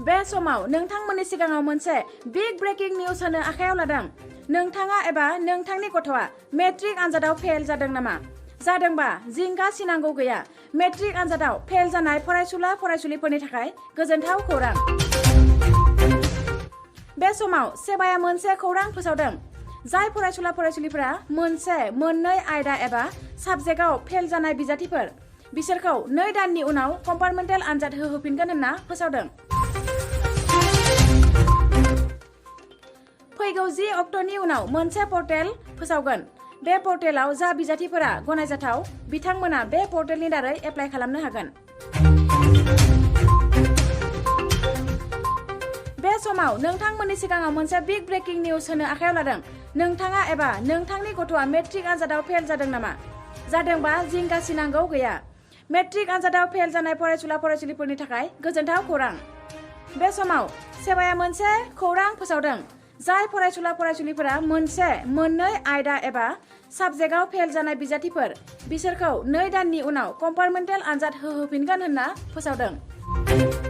बे समाव नोंथांमोननि सिगाङाव मोनसे बिग ब्रेकिं निउज होनो आखायाव लादों। नोंथाङा एबा नोंथांनि गथ'आ मेट्रिक आनजादाव फेल जादों नामा? जादोंबा जिंगा सिनांगौ गैया। मेट्रिक आनजादाव फेल जानाय फरायसुला फरायसुलिफोरनि थाखाय गोजोनथाव खौरां। बे समाव सेबाया मोनसे खौरां फोसावदों। जाय फरायसुला फरायसुलिफोरा मोननै आयदा एबा साबजेक्टआव फेल जानाय बिजाथिफोर बिसोरखौ 2 दाननि उनाव कम्पार्टमेन्टेल आनजाद होहोफिनगोन होनना फोसावदों। फैगौ 10 अक्ट'नि उनाव मोनसे पर्टेल फोसावगोन। बे पर्टेलाव जा बिजाथिफोरा गनायजाथाव बिथांमोना बे पर्टेलनि दारै एप्लाइ खालामनो हागोन। बे समाव नोंथांमोननि सिगाङाव मोनसे बिग ब्रेकिं निउज होनो आखायाव लादों। नोंथाङा एबा नोंथांनि गथ'आ मेट्रिक आनजादाव फेल जादों नामा? जादोंबा जिंगा सिनांगौ गैया। मेट्रिक आनजादाव फेल जानाय फरायसुला फरायसुलिफोरनि थाखाय गोजोनथाव खौरां। बे समाव सेबाया मोनसे खौरां फोसावदों। जाय फरायसुला फरायसुलिफोरा मोननै आयदा एबा साबजेक्टआव फेल जानाय बिजाथिफोर बिसोरखौ 2 दाननि उनाव कम्पार्टमेन्टेल आनजाद होहोफिनगोन होनना फोसावदों।